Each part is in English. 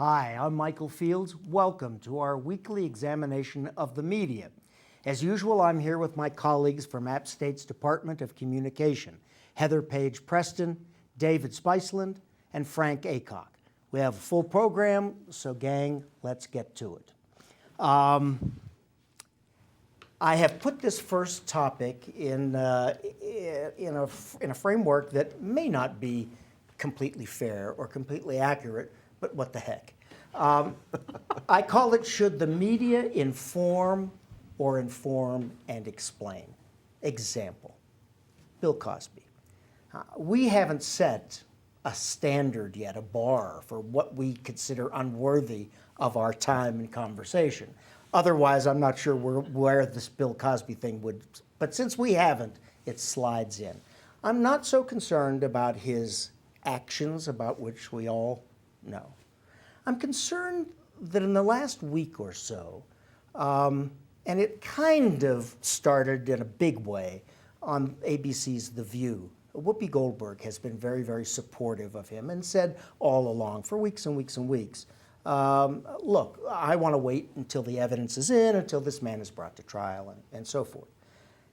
Hi, I'm Michael Fields. Welcome to our weekly examination of the media. As usual, I'm here with my colleagues from App State's Department of Communication, Heather Page Preston, David Spiceland, and Frank Aycock. We have a full program, so gang, let's get to it. I have put this first topic in a framework that may not be completely fair or completely accurate, but what the heck. I call it, should the media inform or inform and explain? Example, Bill Cosby. We haven't set a standard yet, a bar for what we consider unworthy of our time and conversation. Otherwise, I'm not sure where this Bill Cosby thing would, but since we haven't, it slides in. I'm not so concerned about his actions, about which we all know. I'm concerned that in the last week or so, and it kind of started in a big way on ABC's The View. Whoopi Goldberg has been very, very supportive of him and said all along for weeks and weeks and weeks, look, I want to wait until the evidence is in, until this man is brought to trial, and so forth.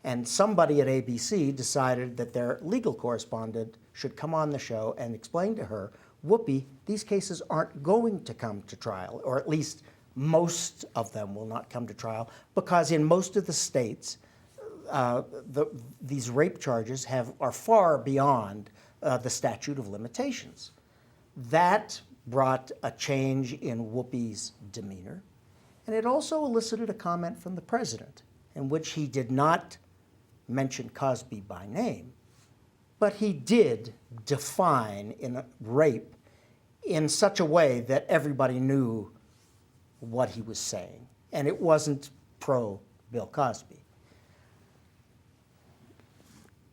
And somebody at ABC decided that their legal correspondent should come on the show and explain to her, Whoopi, these cases aren't going to come to trial, or at least most of them will not come to trial, because in most of the states, these rape charges are far beyond the statute of limitations. That brought a change in Whoopi's demeanor, and it also elicited a comment from the president in which he did not mention Cosby by name, but he did define rape in such a way that everybody knew what he was saying, and it wasn't pro-Bill Cosby.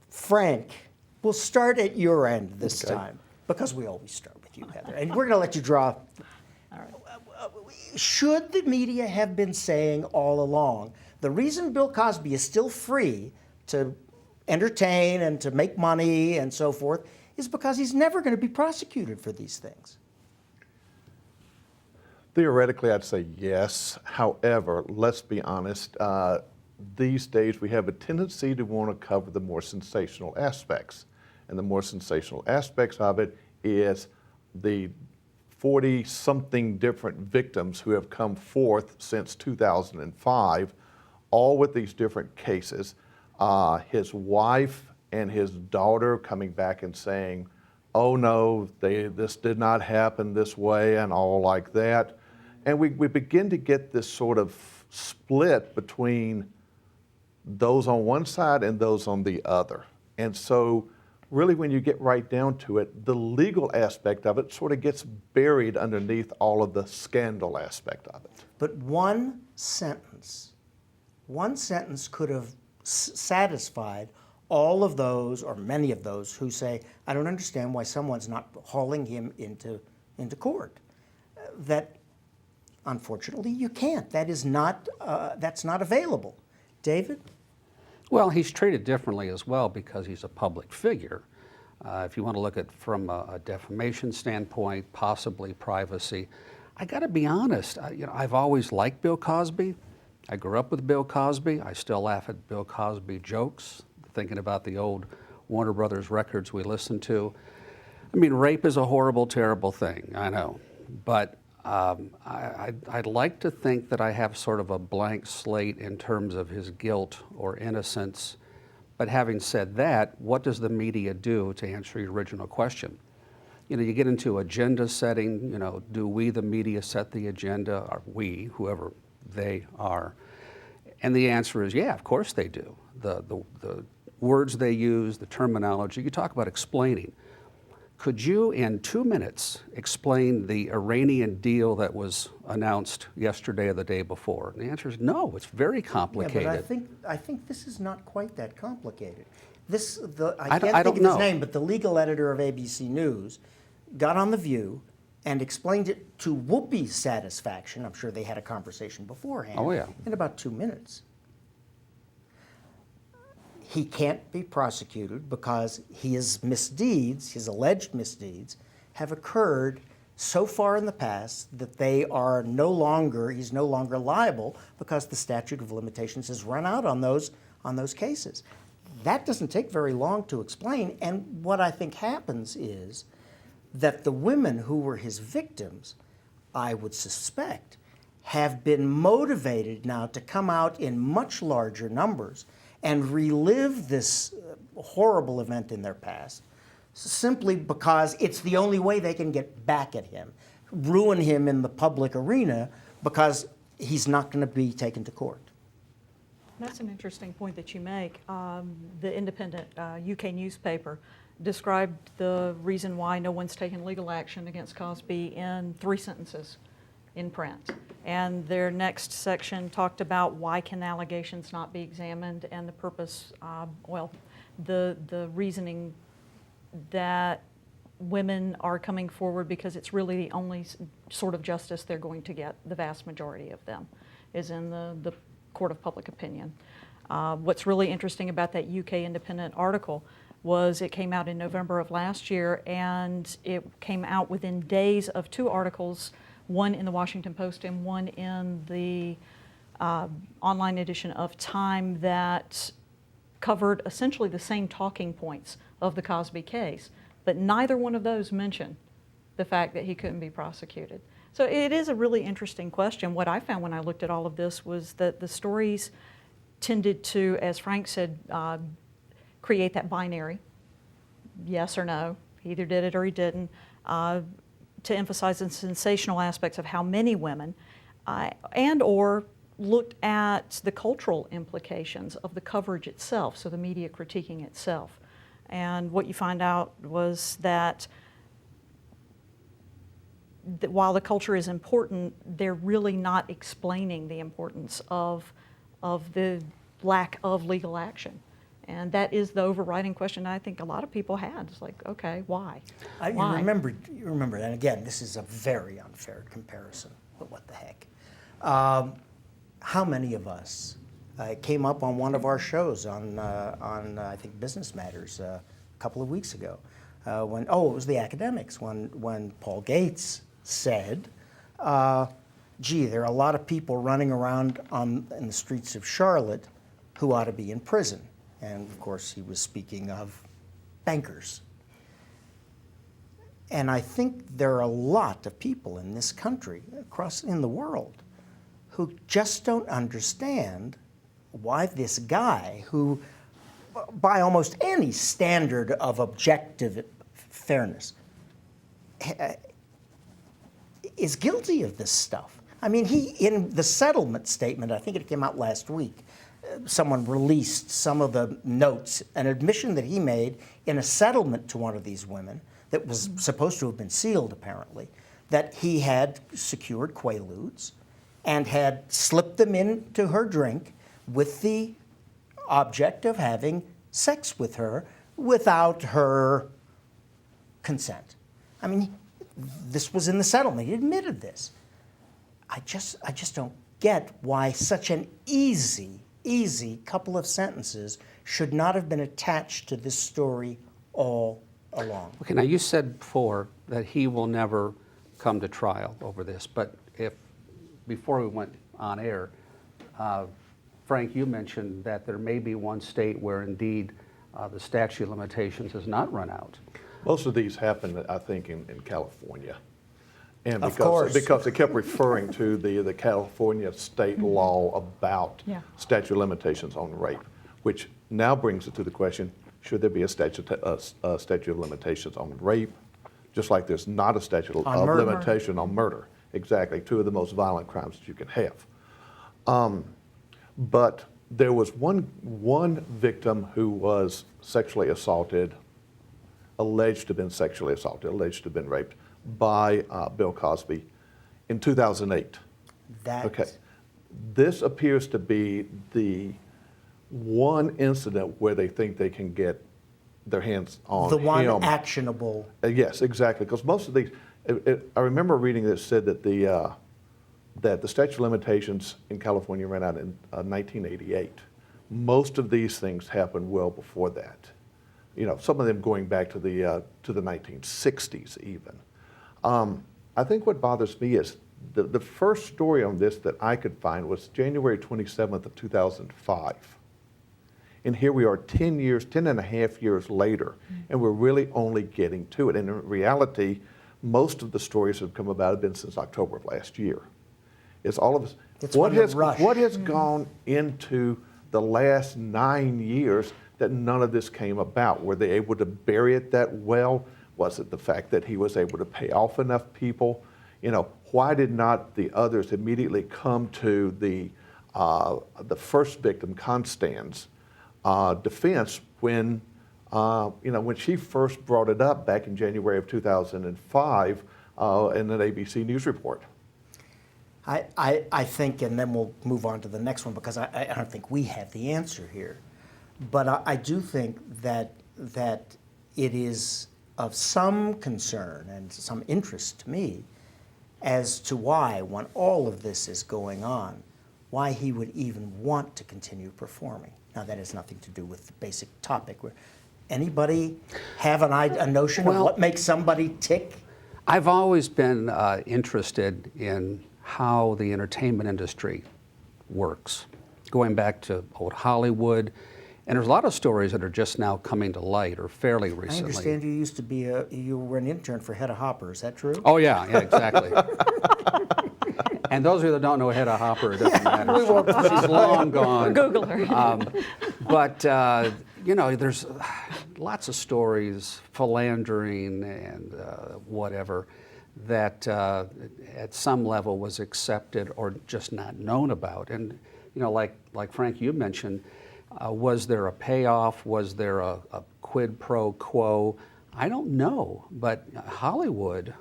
Frank, we'll start at your end this time, because we always start with you, Heather, and we're going to let you draw. All right. Should the media have been saying all along, the reason Bill Cosby is still free to entertain and to make money and so forth is because he's never going to be prosecuted for these things? Theoretically, I'd say yes. However, let's be honest, these days we have a tendency to want to cover the more sensational aspects. And the more sensational aspects of it is the 40-something different victims who have come forth since 2005, all with these different cases. His wife and his daughter coming back and saying, oh no, this did not happen this way and all like that. And we begin to get this sort of split between those on one side and those on the other. And so really when you get right down to it, the legal aspect of it sort of gets buried underneath all of the scandal aspect of it. But one sentence could have satisfied all of those, or many of those, who say, I don't understand why someone's not hauling him into court. That, unfortunately, you can't. That is not, that's not available. David? Well, he's treated differently as well because he's a public figure. If you want to look at from a defamation standpoint, possibly privacy, I got to be honest. I've always liked Bill Cosby. I grew up with Bill Cosby. I still laugh at Bill Cosby jokes, thinking about the old Warner Brothers records we listened to. I mean, rape is a horrible, terrible thing, I know. But I'd like to think that I have sort of a blank slate in terms of his guilt or innocence. But having said that, what does the media do to answer your original question? You get into agenda setting, do we, the media, set the agenda, or we, whoever they are? And the answer is, yeah, of course they do. The words they use, the terminology, you talk about explaining. Could you, in 2 minutes, explain the Iranian deal that was announced yesterday or the day before? And the answer is no, it's very complicated. Yeah, but I think this is not quite that complicated. I can't think of his name, but the legal editor of ABC News got on The View and explained it to Whoopi's satisfaction. I'm sure they had a conversation beforehand. Oh, yeah. In about 2 minutes. He can't be prosecuted because his misdeeds, his alleged misdeeds, have occurred so far in the past that they are no longer, he's no longer liable because the statute of limitations has run out on those cases. That doesn't take very long to explain, and what I think happens is that the women who were his victims, I would suspect, have been motivated now to come out in much larger numbers and relive this horrible event in their past simply because it's the only way they can get back at him, ruin him in the public arena because he's not going to be taken to court. That's an interesting point that you make. The independent UK newspaper described the reason why no one's taken legal action against Cosby in 3 sentences in print. And their next section talked about why can allegations not be examined, and the purpose, the reasoning that women are coming forward because it's really the only sort of justice they're going to get, the vast majority of them, is in the court of public opinion. What's really interesting about that UK Independent article was it came out in November of last year, and it came out within days of 2 articles, one in the Washington Post and one in the online edition of Time, that covered essentially the same talking points of the Cosby case, but neither one of those mentioned the fact that he couldn't be prosecuted. So it is a really interesting question. What I found when I looked at all of this was that the stories tended to, as Frank said, create that binary, yes or no, he either did it or he didn't, to emphasize the sensational aspects of how many women, and or looked at the cultural implications of the coverage itself, so the media critiquing itself. And what you find out was that while the culture is important, they're really not explaining the importance of the lack of legal action. And that is the overriding question I think a lot of people had. It's like, okay, why? You Why? remember, and again, this is a very unfair comparison, but what the heck. How many of us came up on one of our shows on I think, Business Matters a couple of weeks ago, it was the academics, when Paul Gates said, gee, there are a lot of people running around in the streets of Charlotte who ought to be in prison. And of course, he was speaking of bankers. And I think there are a lot of people in this country, in the world, who just don't understand why this guy, who by almost any standard of objective fairness, is guilty of this stuff. I mean, in the settlement statement, I think it came out last week, someone released some of the notes, an admission that he made in a settlement to one of these women that was supposed to have been sealed, apparently, that he had secured Quaaludes and had slipped them into her drink with the object of having sex with her without her consent. I mean, this was in the settlement. He admitted this. I just don't get why such an easy couple of sentences should not have been attached to this story all along. Okay, now you said before that he will never come to trial over this, but before we went on air, Frank, you mentioned that there may be one state where indeed the statute of limitations has not run out. Most of these happen, I think, in California. And Of course. because they kept referring to the California state law about statute of limitations on rape, which now brings it to the question, should there be a statute of limitations on rape, just like there's not a statute of limitation on murder. Exactly, 2 of the most violent crimes that you can have. But there was one victim who was sexually assaulted, alleged to have been sexually assaulted, alleged to have been raped by Bill Cosby in 2008. Okay. This appears to be the one incident where they think they can get their hands on The one him. actionable. Yes, exactly. Because most of these, I remember reading that said that the statute of limitations in California ran out in 1988. Most of these things happened well before that. You know, some of them going back to the 1960s even. I think what bothers me is the first story on this that I could find was January 27th of 2005. And here we are 10 and a half years later, and we're really only getting to it. And in reality, most of the stories that have come about have been since October of last year. It's all of us. It's when the rush. What has gone into the last 9 years that none of this came about? Were they able to bury it that well? Was it the fact that he was able to pay off enough people? You know, why did not the others immediately come to the first victim, Constance, defense when, when she first brought it up back in January of 2005 in an ABC News report? I think, and then we'll move on to the next one because I don't think we have the answer here. But I do think that it is of some concern and some interest to me as to why, when all of this is going on, why he would even want to continue performing. Now, that has nothing to do with the basic topic. Anybody have a notion of what makes somebody tick? I've always been interested in how the entertainment industry works, going back to old Hollywood. And there's a lot of stories that are just now coming to light, or fairly recently. I understand you used to be you were an intern for Hedda Hopper. Is that true? Oh yeah, exactly. And those of you that don't know Hedda Hopper, it doesn't matter. She's long gone. Google her. But there's lots of stories, philandering and whatever, that at some level was accepted or just not known about. And like Frank, you mentioned. Was there a payoff? Was there a quid pro quo? I don't know, but Hollywood,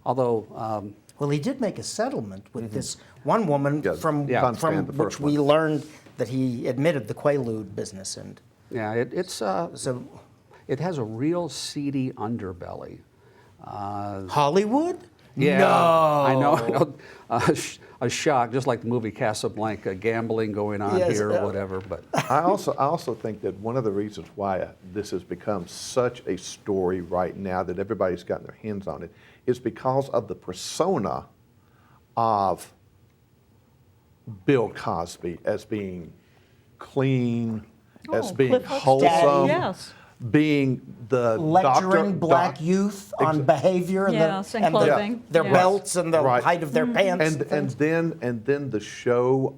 although... well, he did make a settlement with this one woman from which we learned that he admitted the Quaalude business. And yeah, it has a real seedy underbelly. Hollywood? Yeah, No. I know. A shock, just like the movie Casablanca, gambling going on here or whatever. But I also think that one of the reasons why this has become such a story right now that everybody's gotten their hands on it is because of the persona of Bill Cosby as being clean, as being Cliff Huxtable. wholesome, Yes. being the Lecturing black youth on behavior and, Yes, and and clothing. their Yes. belts and the Right. height of their pants. and then the show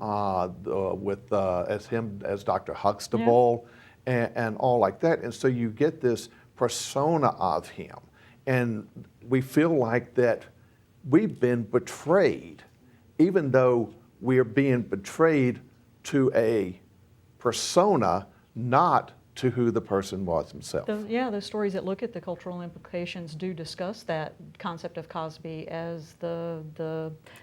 with as him as Dr. Huxtable and all like that, and so you get this persona of him, and we feel like that we've been betrayed, even though we're being betrayed to a persona, not to who the person was himself. Those stories that look at the cultural implications do discuss that concept of Cosby as the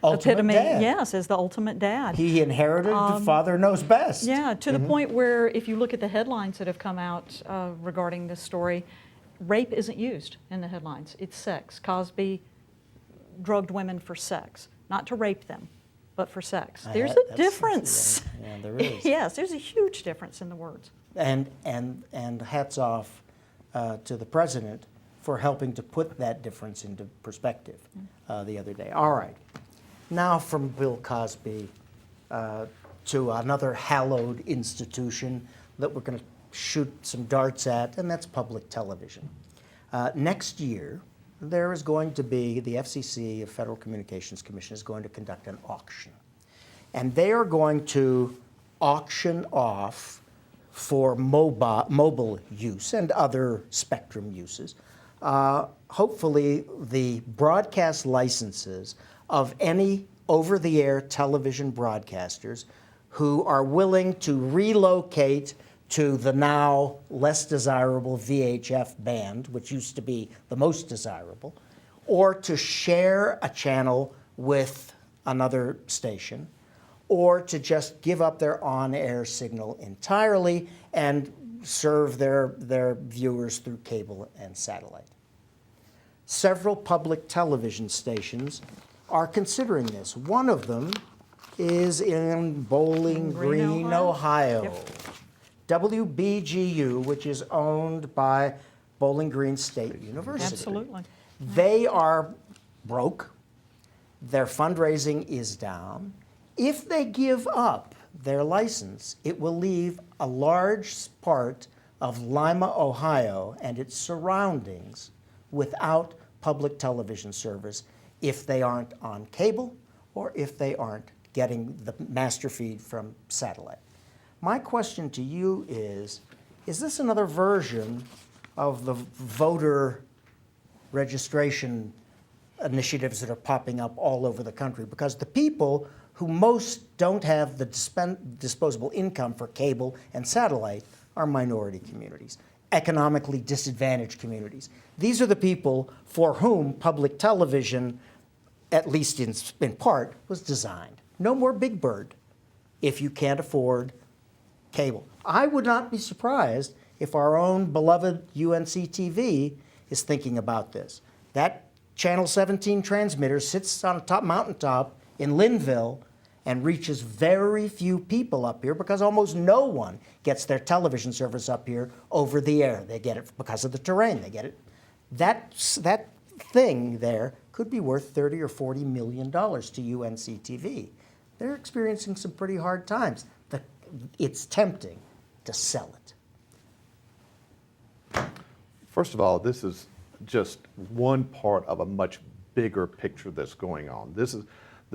Ultimate epitome. dad. Yes, as the ultimate dad. He inherited the father knows best. Yeah, to the point where if you look at the headlines that have come out regarding this story, rape isn't used in the headlines. It's sex. Cosby drugged women for sex, not to rape them, but for sex. There's a difference. Yeah, there is. Yes, there's a huge difference in the words. And hats off to the president for helping to put that difference into perspective the other day. All right. Now from Bill Cosby to another hallowed institution that we're going to shoot some darts at, and that's public television. Next year, there is going to be, the FCC, the Federal Communications Commission, is going to conduct an auction. And they are going to auction off for mobile use and other spectrum uses, hopefully the broadcast licenses of any over-the-air television broadcasters who are willing to relocate to the now less desirable VHF band, which used to be the most desirable, or to share a channel with another station, or to just give up their on-air signal entirely and serve their viewers through cable and satellite. Several public television stations are considering this. One of them is in Bowling Green, Ohio. Yep. WBGU, which is owned by Bowling Green State University. Absolutely. They are broke, their fundraising is down. If they give up their license, it will leave a large part of Lima, Ohio and its surroundings without public television service if they aren't on cable or if they aren't getting the master feed from satellite. My question to you is this another version of the voter registration initiatives that are popping up all over the country? Because the people who most don't have the disposable income for cable and satellite are minority communities, economically disadvantaged communities. These are the people for whom public television, at least in part, was designed. No more Big Bird if you can't afford cable. I would not be surprised if our own beloved UNC TV is thinking about this. That Channel 17 transmitter sits on a top mountaintop in Linville and reaches very few people up here because almost no one gets their television service up here over the air. They get it because of the terrain. They get it. That thing there could be worth $30 or $40 million to UNC TV. They're experiencing some pretty hard times. It's tempting to sell it. First of all, this is just one part of a much bigger picture that's going on. This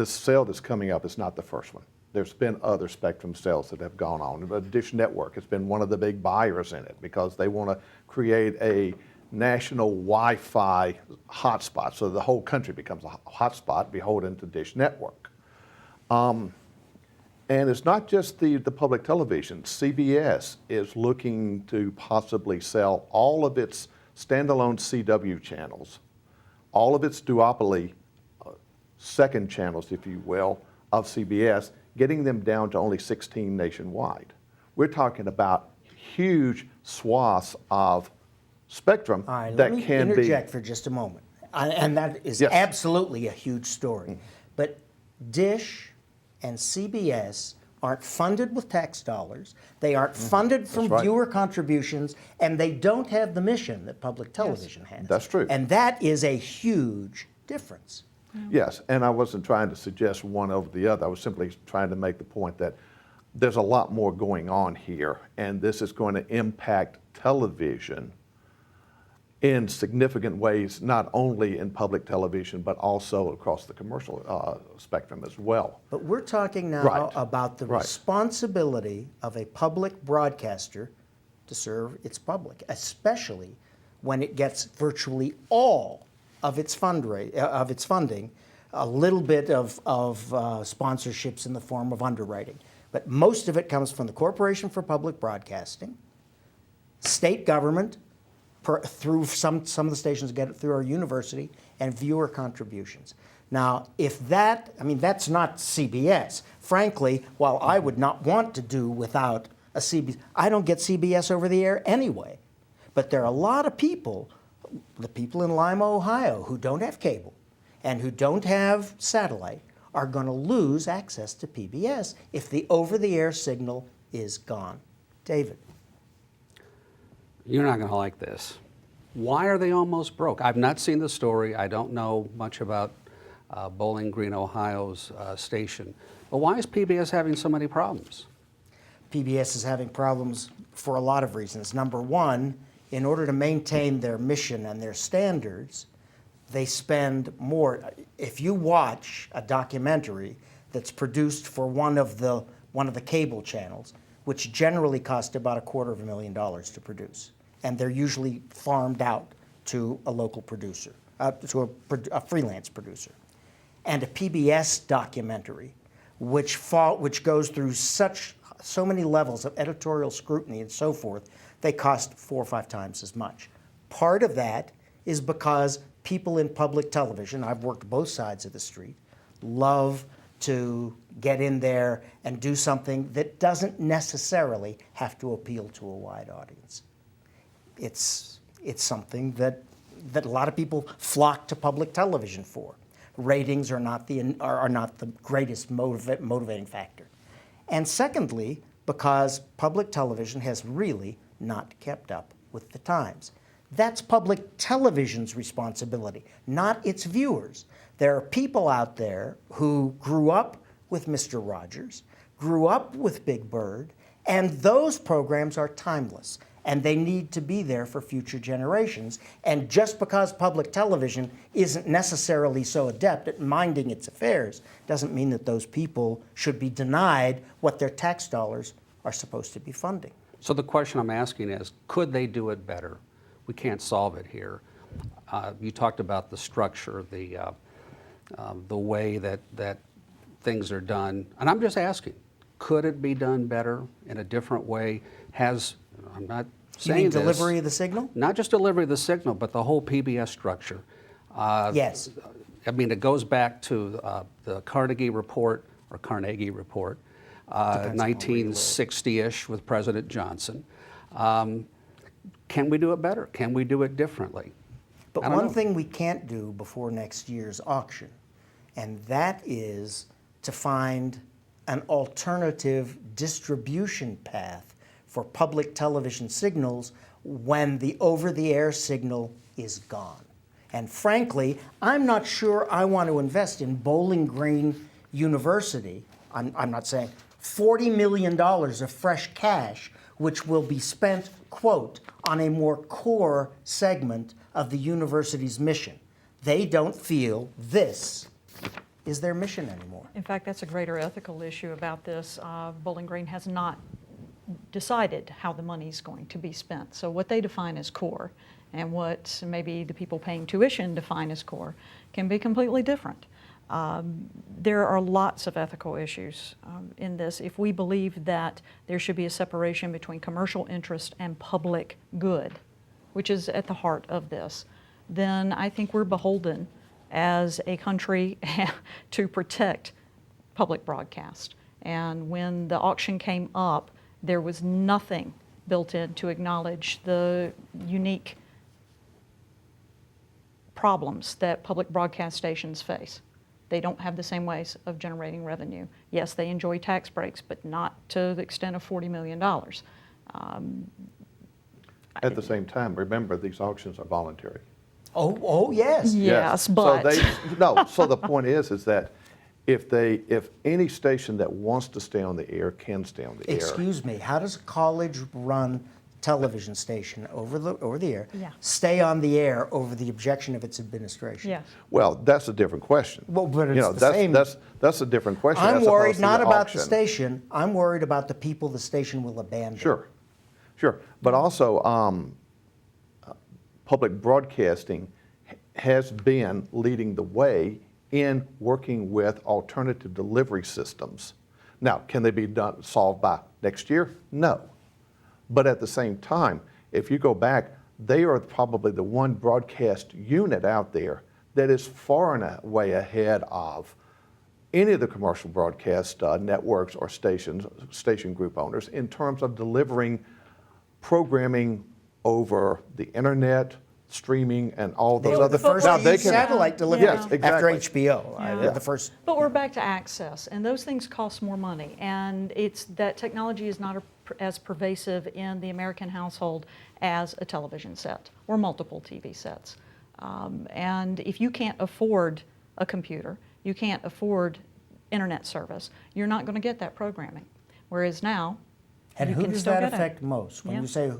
sale that's coming up is not the first one. There's been other spectrum sales that have gone on. The Dish Network has been one of the big buyers in it because they want to create a national Wi-Fi hotspot so the whole country becomes a hotspot beholden to Dish Network. And it's not just the public television. CBS is looking to possibly sell all of its standalone CW channels, all of its duopoly second channels, if you will, of CBS, getting them down to only 16 nationwide. We're talking about huge swaths of spectrum All right, that let me can be. interject for just a moment. And that is Yes. absolutely a huge story. But Dish and CBS aren't funded with tax dollars. They aren't funded from right. viewer contributions, and they don't have the mission that public television has. That's true. And that is a huge difference. Yes, and I wasn't trying to suggest one over the other. I was simply trying to make the point that there's a lot more going on here, and this is going to impact television in significant ways, not only in public television, but also across the commercial spectrum as well. But we're talking now Right. about the Right. responsibility of a public broadcaster to serve its public, especially when it gets virtually all of its funding, a little bit of sponsorships in the form of underwriting. But most of it comes from the Corporation for Public Broadcasting, state government, through some of the stations get it through our university, and viewer contributions. Now, that's not CBS. Frankly, while I would not want to do without a CBS, I don't get CBS over the air anyway. But there are a lot of people, the people in Lima, Ohio, who don't have cable and who don't have satellite, are going to lose access to PBS if the over-the-air signal is gone. David. You're not going to like this. Why are they almost broke? I've not seen the story. I don't know much about Bowling Green, Ohio's station. But why is PBS having so many problems? PBS is having problems for a lot of reasons. Number one, in order to maintain their mission and their standards, they spend more. If you watch a documentary that's produced for one of the cable channels, which generally cost about $250,000 to produce, and they're usually farmed out to a local producer, to a freelance producer, and a PBS documentary, which goes through so many levels of editorial scrutiny and so forth, they cost 4 or 5 times as much. Part of that is because people in public television, I've worked both sides of the street, love to get in there and do something that doesn't necessarily have to appeal to a wide audience. It's something that a lot of people flock to public television for. Ratings are not the greatest motivating factor. And secondly, because public television has really not kept up with the times. That's public television's responsibility, not its viewers. There are people out there who grew up with Mr. Rogers, grew up with Big Bird, and those programs are timeless, and they need to be there for future generations. And just because public television isn't necessarily so adept at minding its affairs doesn't mean that those people should be denied what their tax dollars are supposed to be funding. So the question I'm asking is, could they do it better? We can't solve it here. You talked about the structure, the way that things are done, and I'm just asking, could it be done better in a different way? I'm not You saying mean this, delivery of the signal? not just delivery of the signal, but the whole PBS structure. Yes. I mean, it goes back to the Carnegie Report, 1960-ish with President Johnson. Can we do it better? Can we do it differently? But I don't one know. thing we can't do before next year's auction, and that is to find an alternative distribution path for public television signals when the over-the-air signal is gone. And frankly, I'm not sure I want to invest in Bowling Green University. I'm not saying $40 million of fresh cash, which will be spent, quote, on a more core segment of the university's mission. They don't feel this is their mission anymore. In fact, that's a greater ethical issue about this. Bowling Green has not decided how the money's going to be spent. So what they define as core and what maybe the people paying tuition define as core can be completely different. There are lots of ethical issues in this. If we believe that there should be a separation between commercial interest and public good, which is at the heart of this, then I think we're beholden as a country to protect public broadcast. And when the auction came up, there was nothing built in to acknowledge the unique problems that public broadcast stations face. They don't have the same ways of generating revenue. Yes, they enjoy tax breaks, but not to the extent of $40 million. At the same time, remember, these auctions are voluntary. Oh yes. Yes, but So the point is that if any station that wants to stay on the air can stay on the air. Excuse me, how does a college-run television station over the air Yeah. stay on the air over the objection of its administration? yes. Well, that's a different question. Well, but it's You know, the same. That's a different question. I'm as opposed worried to not about the auction. station, I'm worried about the people the station will abandon. Sure. But also, public broadcasting has been leading the way in working with alternative delivery systems. Now, can they be solved by next year? No. But at the same time, if you go back, they are probably the one broadcast unit out there that is far and away ahead of any of the commercial broadcast networks or station group owners in terms of delivering programming over the internet, streaming, and all They those were other. the first Now, to they use can- satellite delivery Yes, after exactly. HBO. Yeah. The first. But we're back to access, and those things cost more money. And it's that technology is not as pervasive in the American household as a television set or multiple TV sets. And if you can't afford a computer, you can't afford internet service, you're not going to get that programming. Whereas now, And you who can does still that get it. affect most? When Yeah. you say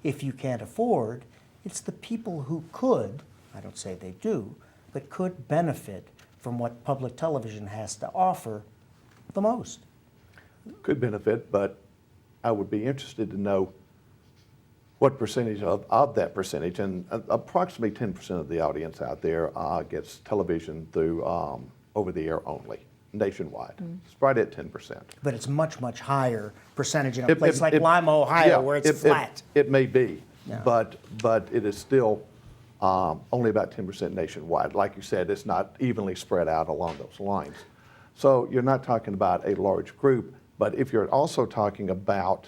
if you can't afford, it's the people who could, I don't say they do, but could benefit from what public television has to offer the most. Could benefit, but I would be interested to know what percentage of that percentage, and approximately 10% of the audience out there gets television through over-the-air only, nationwide. It's right at 10%. But it's much, much higher percentage in a place like Lima, Ohio, yeah, where it's flat. It may be, Yeah. but it is still only about 10% nationwide. Like you said, it's not evenly spread out along those lines. So you're not talking about a large group, but if you're also talking about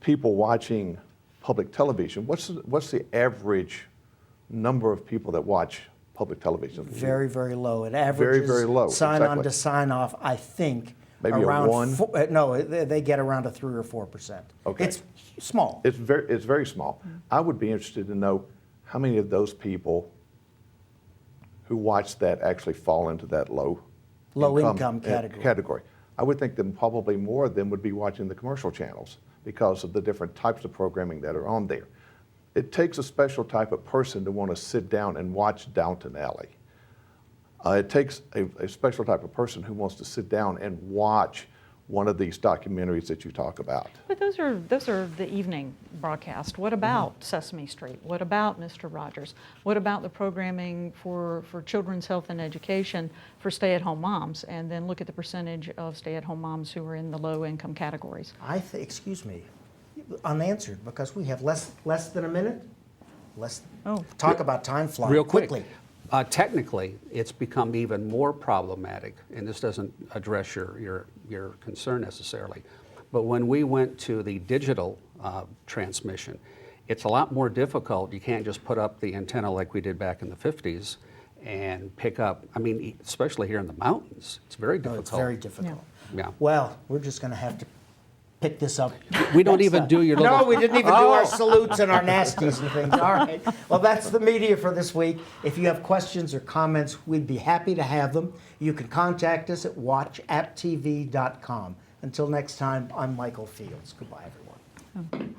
people watching public television, what's the average number of people that watch public television? Very, very low. It averages very low, sign on exactly. to sign off, I think, Maybe a around 1? No, they get around a 3 or 4%. Okay. It's small. It's very small. I would be interested to know how many of those people who watch that actually fall into that low Low-income category. I would think that probably more of them would be watching the commercial channels because of the different types of programming that are on there. It takes a special type of person to want to sit down and watch Downton Alley. It takes a special type of person who wants to sit down and watch one of these documentaries that you talk about. But those are the evening broadcast. What about Sesame Street? What about Mr. Rogers? What about the programming for children's health and education for stay-at-home moms? And then look at the percentage of stay-at-home moms who are in the low-income categories. Excuse me, unanswered, because we have less than a minute. Oh. Talk about time flying Real quick. quickly. Technically, it's become even more problematic, and this doesn't address your concern necessarily, but when we went to the digital transmission, it's a lot more difficult. You can't just put up the antenna like we did back in the 50s and pick up, I mean, especially here in the mountains, it's very No, difficult. it's very difficult. Yeah. Well, we're just going to have to pick this up. We don't next even time. do your little... No, we didn't even do our Oh. salutes and our nasties and things. All right. Well, that's the media for this week. If you have questions or comments, we'd be happy to have them. You can contact us at watchapptv.com. Until next time, I'm Michael Fields. Goodbye, everyone.